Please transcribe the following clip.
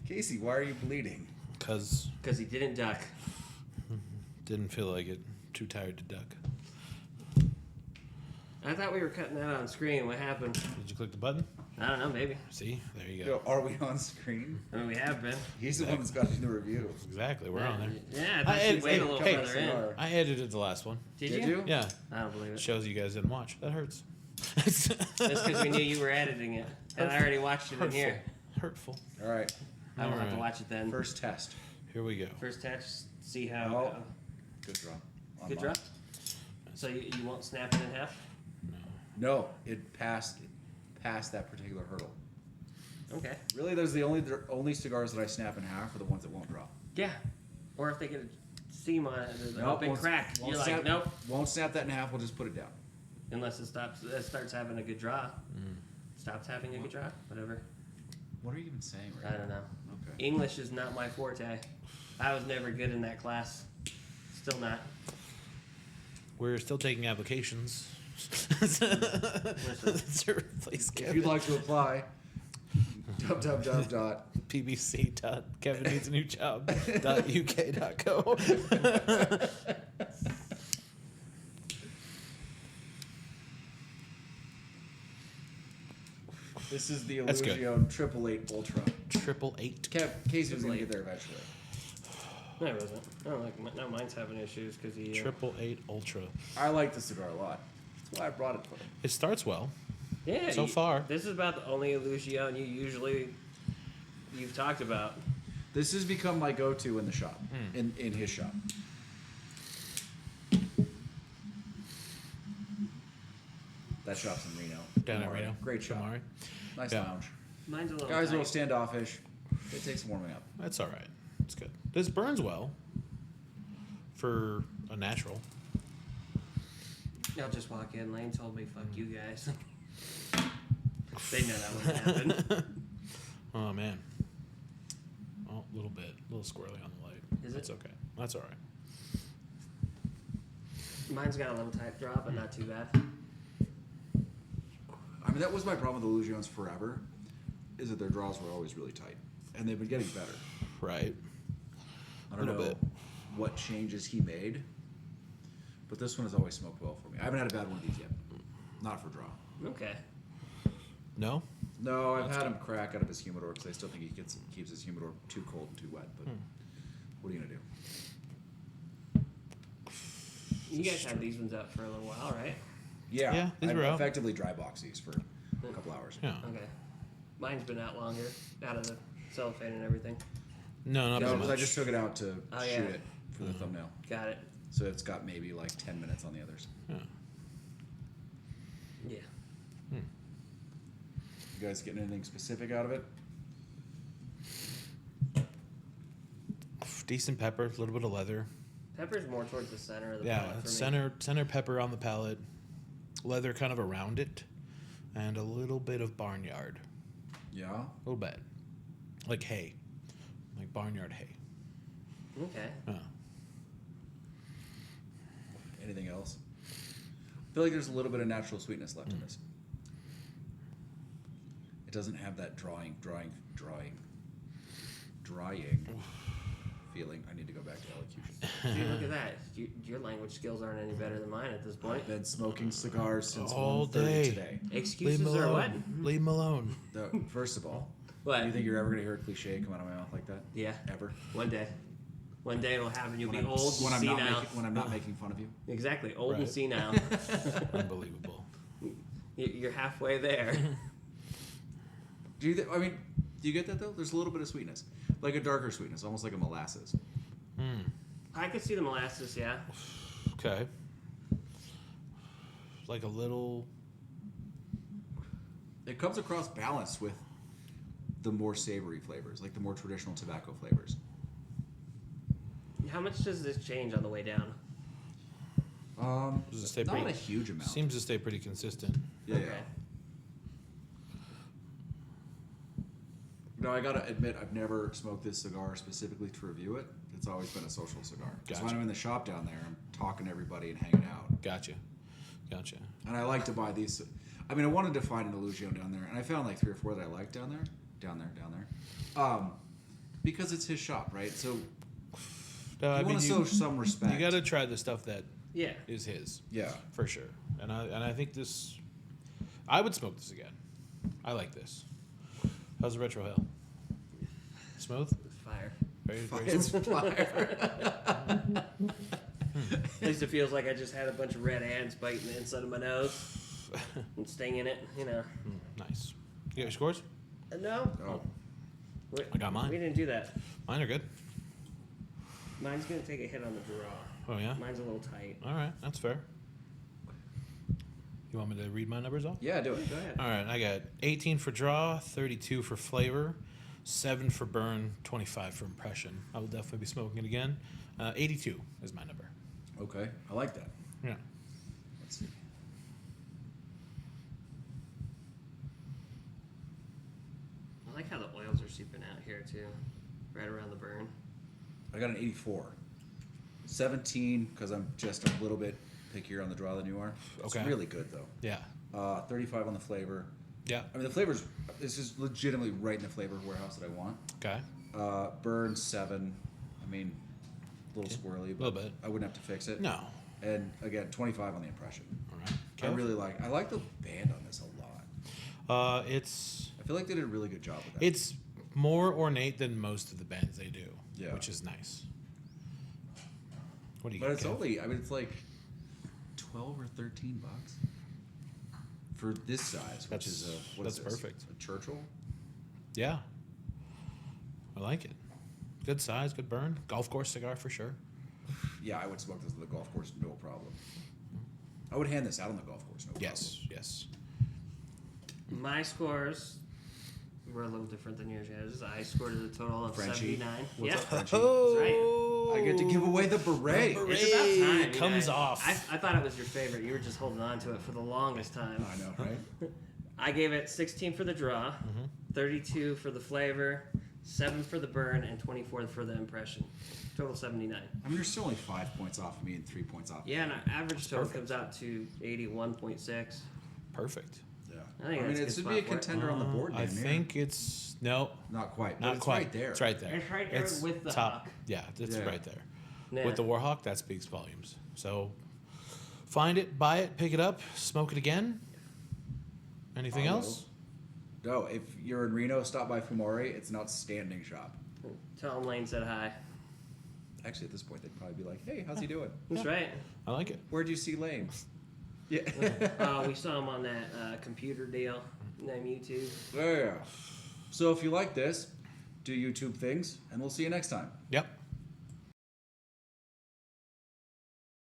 Casey, why are you bleeding? Because he didn't duck. didn't feel like it. Too tired to duck. I thought we were cutting that on screen. What happened? Did you click the button? I don't know, maybe. See? There you go. Yo, are we on screen? I mean, we have been. He's the one that's got to do the review. Exactly. We're on there. Yeah, I thought you'd wait a little further in. I edited the last one. Did you? Yeah. I don't believe it. Shows you guys didn't watch. That hurts. That's because we knew you were editing it. And I already watched it in here. Hurtful. All right. I won't have to watch it then. First test. Here we go. First test, see how... Oh. Good draw. Good draw? So you won't snap it in half? No, it passed that particular hurdle. Okay. Really, those are the only cigars that I snap in half are the ones that won't draw. Yeah. Or if they get a seam on it, there's a big crack. You're snap, like, nope. Won't snap that in half, we'll just put it down. Unless it starts having a good draw. Stops having a good draw? Whatever. What are you even saying right I don't know. Okay. English is not my forte. I was never good in that class. Still not. We're still taking applications. To replace Kevin. If you'd like to apply, pbc.kevinneedsanewjob.uk.co. This is the Illusione 888 Ultra. 888. Casey was going to get there eventually. No, it wasn't. I don't like. Now mine's having issues because he. 888 Ultra. I like the cigar a lot. That's why I brought it for him. It starts well. Yeah. So far. This is about the only Illusione you've talked about. This has become my go-to in the shop, in his shop. That shop's in Reno. Down at Reno. Great shop. Damari. Nice Yeah. lounge. Mine's a little. Guys are a tight. little standoffish. It takes some warming up. That's all right. It's good. This burns well for a natural. I'll just walk in. Lane told me, "Fuck you guys." They know that wouldn't happen. Oh, man. Oh, a little bit. A little squirrely on the light. Is That's it? okay. That's all right. Mine's got a little tight draw, but not too bad. I mean, that was my problem with Illusiones forever, is that their draws were always really tight. And they've been getting better. Right. I don't know Little bit. what changes he made, but this one has always smoked well for me. I haven't had a bad one of these yet. Not for draw. Okay. No? No, I've had him crack out of his humidor because I still think he keeps his humidor too cold and too wet. But what are you going to do? You guys had these ones up for a little while, right? Yeah, these I were out. effectively dry box these for a couple hours. Yeah. Okay. Mine's been out longer, out of the cellophane and everything. No, not No, that because much. I just took it out to Oh, shoot yeah. it for the thumbnail. Got it. So it's got maybe like 10 minutes on the others. Yeah. Yeah. You guys getting anything specific out of it? Decent pepper, a little bit of leather. Pepper's more towards the center of the Yeah, palate for me. center pepper on the palate, leather kind of around it, and a little bit of barnyard. Yeah. A little bit. Like hay. Like barnyard hay. Okay. Yeah. Anything else? I feel like there's a little bit of natural sweetness left in this. It doesn't have that drying feeling. I need to go back to elocution. Dude, look at that. Your language skills aren't any better than mine at this point. I've been smoking cigars since All 1:30 day. today. Excuses or what? Leave him alone. First of all, What? do you think you're ever going to hear a cliche come out of my mouth like that? Yeah. Ever? One day. One day it'll happen. You'll be I'm- old and senile. when I'm not making fun of you. Exactly. Old and Right. senile. Unbelievable. You're halfway there. Do you get that though? There's a little bit of sweetness, like a darker sweetness, almost like a molasses. I could see the molasses, yeah. Okay. Like a little. It comes across balanced with the more savory flavors, like the more traditional tobacco flavors. How much does this change on the way down? Does it stay Not pretty, a huge amount. Seems to stay pretty consistent. Yeah, Okay. yeah. No, I gotta admit, I've never smoked this cigar specifically to review it. It's always been a social cigar. Because when Gotcha. I'm in the shop down there, I'm talking to everybody and hanging out. Gotcha. And I like to buy these. I mean, I wanted to find an Illusione down there, and I found like 3 or 4 that I liked down there. down there. Because it's his shop, right? So No, you want to show some respect. You got to try the stuff that Yeah. is his. Yeah. For sure. And I think this, I would smoke this again. I like this. How's the Retro Hill? Smooth? Fire. Very It's smooth. fire. At least it feels like I just had a bunch of red ants biting the inside of my nose and stinging it, you know. Nice. You got your scores? No. Oh. I got mine. We didn't do that. Mine are good. Mine's going to take a hit on the draw. Oh, yeah? Mine's a little tight. All right. That's fair. You want me to read my numbers off? Yeah, do it. Go ahead. All right. I got 18 for draw, 32 for flavor, 7 for burn, 25 for impression. I will definitely be smoking it again. 82 is my number. Okay, I like that. Yeah. Let's see. I like how the oils are seeping out here, too. Right around the burn. I got an 84. 17 because I'm just a little bit pickier on the draw than you are. It's Okay. really good though. Yeah. 35 on the flavor. Yeah. I mean, the flavor's this is legitimately right in the flavor warehouse that I want. Okay. Burn 7. I mean, a little squirrely, but Little bit. I wouldn't have to fix it. No. And again, 25 on the impression. All right. I Kev? really like the band on this a lot. It's I feel like they did a really good job with that. it's more ornate than most of the bands they do. Yeah. Which is nice. What do you But got, it's Kev? only, I mean, it's like 12 or 13 bucks for this size, which is a, what is that's this? perfect. A Churchill? Yeah. I like it. Good size, good burn. Golf course cigar for sure. Yeah, I would smoke this on the golf course, no problem. I would hand this out on the golf course, no Yes, yes. My scores were a little different than yours guys. I scored a total of Frenchie. 79. What's yeah. up, Frenchie? right. I get to give away the beret. The It's about time. Hey, you comes know. off. I thought it was your favorite. You were just holding on to it for the longest time. I know, right? I gave it 16 for the draw, 32 for the flavor, 7 for the burn, and 24 for the impression. Total 79. I mean, you're still only 5 points off of me and 3 points off. Yeah, and our average total perfect. comes out to 81.6. Perfect. Yeah. I think I mean, that's it a good should be a spot for it. contender on the board. I damn near. think it's no, Not quite. but not it's quite. right there. It's right there. It's right there with the top. hawk. Yeah, it's Yeah. right there. Yeah. With the Warhawk, that speaks volumes. So find it, buy it, pick it up, smoke it again. Anything I will. else? No, if you're in Reno, stop by Fumari. It's an outstanding shop. Tell him Lane said hi. Actually, at this point, they'd probably be like, "Hey, how's he doing? That's right. I like it. Where'd you see Lane?" Yeah. We saw him on that computer deal named YouTube. Yeah. So if you like this, do YouTube things, and we'll see you next time. Yep.